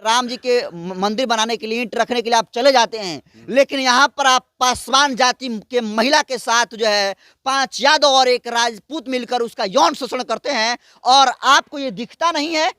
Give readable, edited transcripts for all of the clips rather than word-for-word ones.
राम जी के मंदिर बनाने के लिए, ईंट रखने के लिए आप चले जाते हैं, लेकिन यहाँ पर आप पासवान जाति के महिला के साथ जो है 5 यादव और एक राजपूत मिलकर उसका यौन शोषण करते हैं, और आपको ये दिखता नहीं है।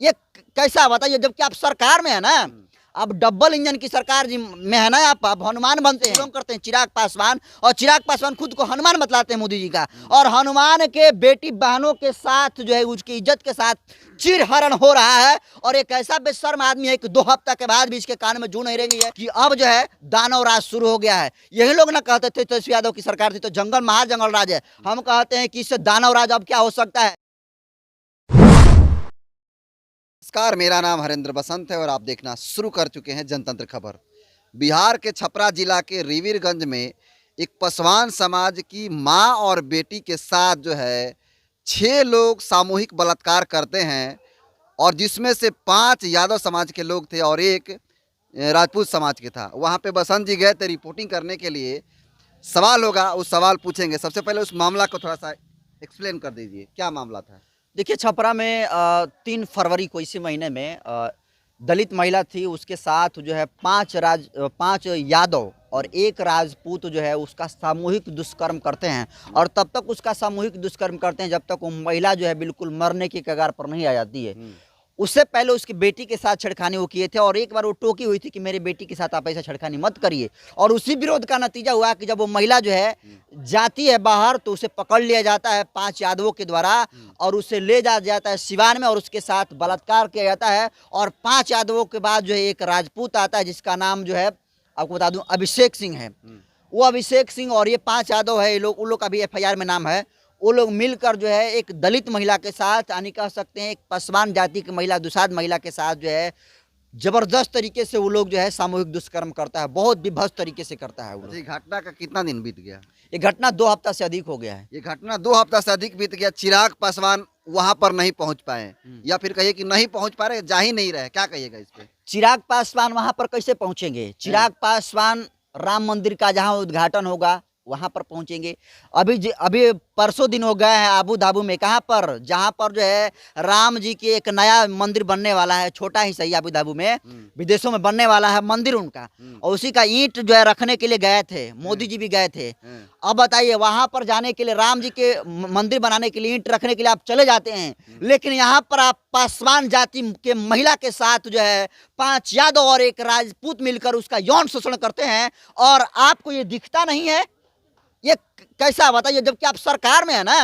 ये कैसा बताइए, जबकि आप सरकार में है ना, अब डबल इंजन की सरकार जी में है ना, आप हनुमान बनते हैं, करते हैं चिराग पासवान, और चिराग पासवान खुद को हनुमान बतलाते हैं मोदी जी का, और हनुमान के बेटी बहनों के साथ जो है उसकी इज्जत के साथ चिरहरण हो रहा है। और एक ऐसा बेशर्म आदमी है कि 2 हफ्ता के बाद भी इसके कान में जू नहीं रही है कि अब जो है दानव राज शुरू हो गया है। यही लोग ना कहते थे तेजस्वी यादव की सरकार थी तो जंगल महाजंगल राज है, हम कहते हैं कि इससे दानव राज अब क्या हो सकता है। नमस्कार, मेरा नाम हरेंद्र बसंत है और आप देखना शुरू कर चुके हैं जनतंत्र खबर। बिहार के छपरा जिला के रिवीरगंज में एक पासवान समाज की मां और बेटी के साथ जो है 6 लोग सामूहिक बलात्कार करते हैं, और जिसमें से 5 यादव समाज के लोग थे और एक राजपूत समाज के था। वहां पे बसंत जी गए थे रिपोर्टिंग करने के लिए। सवाल होगा, उस सवाल पूछेंगे। सबसे पहले उस मामला को थोड़ा सा एक्सप्लेन कर दीजिए, क्या मामला था? देखिए, छपरा में 3 फरवरी को इसी महीने में दलित महिला थी, उसके साथ जो है 5 यादव और एक राजपूत जो है उसका सामूहिक दुष्कर्म करते हैं, और तब तक उसका सामूहिक दुष्कर्म करते हैं जब तक वो महिला जो है बिल्कुल मरने की कगार पर नहीं आ जाती है। उससे पहले उसकी बेटी के साथ छेड़खानी वो किए थे, और एक बार वो टोकी हुई थी कि मेरे बेटी के साथ आप ऐसा छेड़खानी मत करिए, और उसी विरोध का नतीजा हुआ कि जब वो महिला जो है जाती है बाहर तो उसे पकड़ लिया जाता है 5 यादवों के द्वारा, और उसे ले जाता है सिवान में, और उसके साथ बलात्कार किया जाता है। और 5 यादवों के बाद जो है एक राजपूत आता है जिसका नाम जो है आपको बता दूं अभिषेक सिंह है। वो अभिषेक सिंह और ये 5 यादव है, उन लोग का भी FIR में नाम है। वो लोग मिलकर जो है एक दलित महिला के साथ, यानी कह सकते हैं एक पासवान जाति की महिला, दुसाध महिला के साथ जो है जबरदस्त तरीके से वो लोग जो है सामूहिक दुष्कर्म करता है, बहुत विभत्स तरीके से करता है वो लोग। ये घटना का कितना दिन बीत गया? ये घटना 2 हफ्ता से अधिक हो गया है। ये घटना 2 हफ्ता से अधिक बीत गया। चिराग पासवान वहां पर नहीं पहुंच पाए, या फिर कहिए कि नहीं पहुंच पा रहे, जा ही नहीं रहे, क्या कहिएगा इस पे? चिराग पासवान वहां पर कैसे पहुंचेंगे? चिराग पासवान राम मंदिर का जहां उद्घाटन होगा वहां पर पहुंचेंगे। अभी परसों दिन हो गए हैं आबू धाबू में, कहां पर, जहां पर जो है राम जी के एक नया मंदिर बनने वाला है, छोटा ही सही, आबू धाबू में विदेशों में बनने वाला है मंदिर उनका, और उसी का ईंट जो है रखने के लिए गए थे, मोदी जी भी गए थे। अब बताइए, वहां पर जाने के लिए, राम जी के मंदिर बनाने के लिए, ईंट रखने के लिए आप चले जाते हैं, लेकिन यहाँ पर आप पासवान जाति के महिला के साथ जो है 5 यादव और एक राजपूत मिलकर उसका यौन शोषण करते हैं, और आपको ये दिखता नहीं है। ये कैसा बताइए, जबकि आप सरकार में है ना,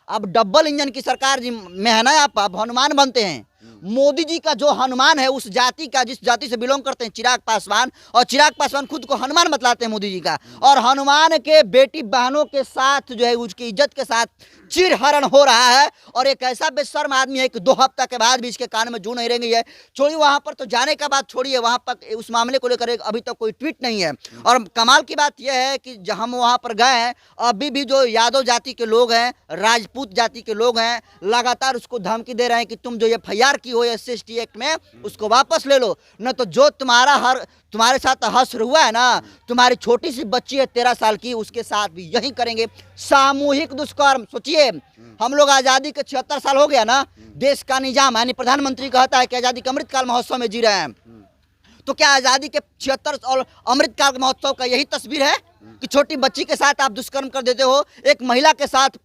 अब डबल इंजन की सरकार जी में है ना, आप हनुमान बनते हैं। मोदी जी का जो हनुमान है, उस जाति का, जिस जाति से बिलोंग करते हैं चिराग पासवान, और चिराग पासवान खुद को हनुमान बतलाते हैं मोदी जी का, और हनुमान के बेटी बहनों के साथ जो है उसकी इज्जत के साथ चिरहरण हो रहा है। और एक ऐसा बेशर्म आदमी है कि 2 हफ्ता के बाद भी इसके कान में जू नहीं रही है। छोड़िए वहां पर तो जाने का बात छोड़िए, वहां पर उस मामले को लेकर अभी तक कोई ट्वीट नहीं है। और कमाल की बात यह है कि जब हम वहां पर गए हैं, अभी भी जो यादव जाति के लोग हैं, राजपूत जाति के लोग हैं, लगातार उसको धमकी दे रहे हैं कि तुम जो FIR की हो SC/ST एक्ट में, उसको वापस ले लो, न तो जो तुम्हारे साथ हश्र हुआ है ना, तुम्हारी छोटी सी बच्ची है 13 साल की, उसके साथ भी यही करेंगे, सामूहिक दुष्कर्म। सोचिए, हम लोग आज़ादी के 76 साल हो गया ना, देश का निजाम यानी प्रधानमंत्री कहता है कि आज़ादी के अमृतकाल महोत्सव में जी रहे हैं, तो क्या आज़ादी के 76 और अमृतकाल महोत्सव का यही तस्वीर है कि छोटी बच्ची के साथ आप दुष्कर्म कर देते हो, एक महिला के साथ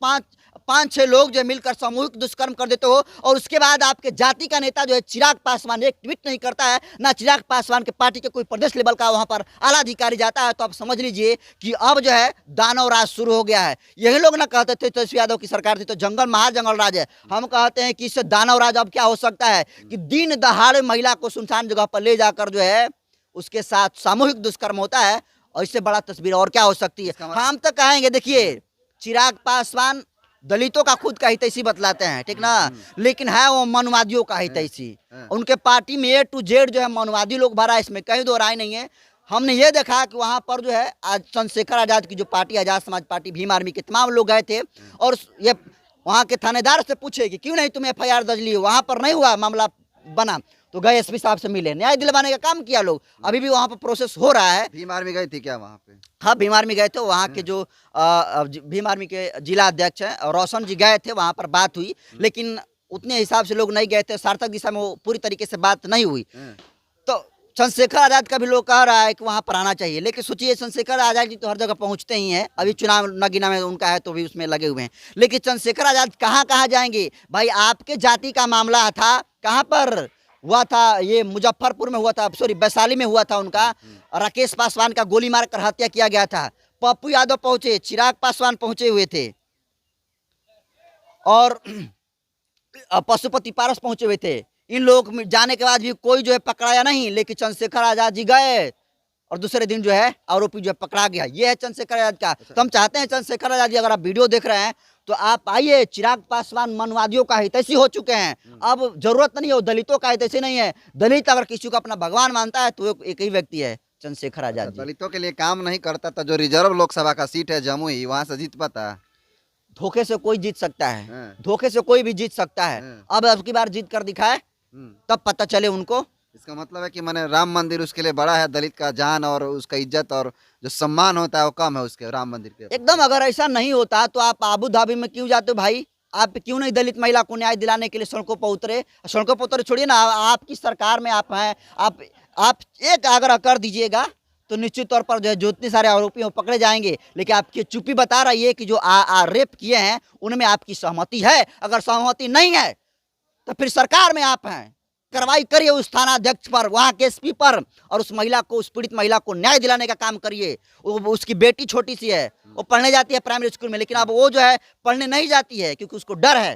5-6 लोग जो मिलकर सामूहिक दुष्कर्म कर देते हो, और उसके बाद आपके जाति का नेता जो है चिराग पासवान एक ट्वीट नहीं करता है, ना चिराग पासवान के पार्टी के कोई प्रदेश लेवल का वहां पर आला अधिकारी जाता है, तो आप समझ लीजिए कि अब जो है दानव राज शुरू हो गया है। यही लोग ना कहते थे तेजस्वी यादव की सरकार थी तो जंगल महाजंगल राज है, हम कहते हैं कि इससे दानव राज अब क्या हो सकता है कि दिन दहाड़े महिला को सुनसान जगह पर ले जाकर जो है उसके साथ सामूहिक दुष्कर्म होता है, और इससे बड़ा तस्वीर और क्या हो सकती है। हम तो कहेंगे, देखिए, चिराग पासवान दलितों का खुद का हितैषी बतलाते हैं, ठीक ना, लेकिन है वो मनुवादियों का हितैषी। उनके पार्टी में A to Z जो है मनुवादी लोग भरा है, इसमें कहीं दो राय नहीं है। हमने ये देखा कि वहाँ पर जो है आज चंद्रशेखर आजाद की जो party, Azad Samaj party, Bhim army के तमाम लोग गए थे, और ये वहाँ के थानेदार से पूछे कि क्यों नहीं तुम FIR दर्ज ली हो, वहाँ पर नहीं हुआ मामला बना, तो गए SP साहब से मिले, न्याय दिलवाने का काम किया लोग। अभी भी वहाँ पर प्रोसेस हो रहा है। भीम आर्मी गई थी क्या वहाँ पे? हाँ, भीम आर्मी गए थे, वहाँ के जो भीम आर्मी के जिला अध्यक्ष हैं रोशन जी गए थे, वहाँ पर बात हुई, लेकिन उतने हिसाब से लोग नहीं गए थे, सार्थक दिशा में वो पूरी तरीके से बात नहीं हुई। हाँ। तो चंद्रशेखर आजाद का भी लोग कह रहा है कि वहां पर आना चाहिए, लेकिन सोचिए चंद्रशेखर आजाद जी तो हर जगह पहुंचते ही हैं, अभी चुनाव नगीना में उनका है तो भी उसमें लगे हुए हैं, लेकिन चंद्रशेखर आजाद कहाँ कहाँ जाएंगे भाई? आपके जाति का मामला था, कहाँ पर हुआ था? ये मुजफ्फरपुर में हुआ था, सॉरी वैशाली में हुआ था उनका। राकेश पासवान का गोली मारकर हत्या किया गया था। पप्पू यादव पहुंचे, चिराग पासवान पहुंचे हुए थे, और पशुपति पारस पहुंचे हुए थे। इन लोग जाने के बाद भी कोई जो है पकड़ाया नहीं, लेकिन चंद्रशेखर आजाद जी गए और दूसरे दिन जो है आरोपी जो है पकड़ा गया। ये है चंद्रशेखर आजाद का। तो हम चाहते हैं चंद्रशेखर आजाद जी, अगर आप वीडियो देख रहे हैं तो आप आइए। चिराग पासवान मनवादियों का हितैषी हो चुके हैं, अब जरूरत नहीं है, दलितों का हितैषी नहीं है। दलित अगर किसी को अपना भगवान मानता है तो एक ही व्यक्ति है, चंद्रशेखर आजाद जी। दलितों के लिए काम नहीं करता तो जो रिजर्व लोकसभा का सीट है जमुई, वहां से जीत पाता? धोखे से कोई जीत सकता है, हाँ। धोखे से कोई भी जीत सकता है। हाँ। अब की बार जीत कर दिखाए तब पता चले उनको। इसका मतलब है कि मैंने राम मंदिर उसके लिए बड़ा है, दलित का जान और उसका इज्जत और जो सम्मान होता है वो कम है उसके राम मंदिर के। एकदम, अगर ऐसा नहीं होता तो आप आबू धाबी में क्यों जाते हो भाई? आप क्यों नहीं दलित महिला को न्याय दिलाने के लिए सड़कों पर उतरे? सड़कों पर उतरे छोड़िए ना, आपकी सरकार में आप हैं, आप एक आग्रह कर दीजिएगा तो निश्चित तौर पर जो है जो इतने सारे आरोपी हैं वो पकड़े जाएंगे। लेकिन आपकी चुप्पी बता रही है कि जो रेप किए हैं उनमें आपकी सहमति है। अगर सहमति नहीं है तो फिर सरकार में आप हैं, कार्रवाई करिए उस थानाध्यक्ष पर, वहां के एसपी पर, और उस महिला को, उस पीड़ित महिला को न्याय दिलाने का काम करिए। उसकी बेटी छोटी सी है, वो पढ़ने जाती है प्राइमरी स्कूल में, लेकिन अब वो जो है पढ़ने नहीं जाती है क्योंकि उसको डर है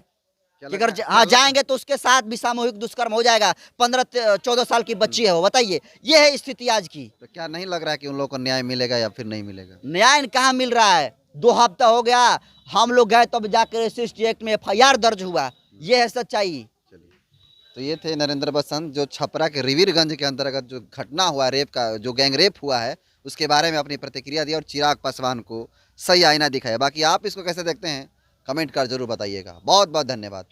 कि अगर जाएंगे तो उसके साथ भी सामूहिक दुष्कर्म हो जाएगा। 15-14 साल की बच्ची है वो। बताइए, ये है स्थिति आज की। तो क्या नहीं लग रहा है कि उन लोगों को न्याय मिलेगा या फिर नहीं मिलेगा? न्याय कहाँ मिल रहा है? 2 हफ्ता हो गया, हम लोग गए तब जाकर SC एक्ट में FIR दर्ज हुआ। ये है सच्चाई। तो ये थे नरेंद्र बसंत, जो छपरा के रिवीरगंज के अंतर्गत जो घटना हुआ रेप का, जो गैंग रेप हुआ है उसके बारे में अपनी प्रतिक्रिया दी और चिराग पासवान को सही आईना दिखाया। बाकी आप इसको कैसे देखते हैं कमेंट कर जरूर बताइएगा। बहुत बहुत धन्यवाद।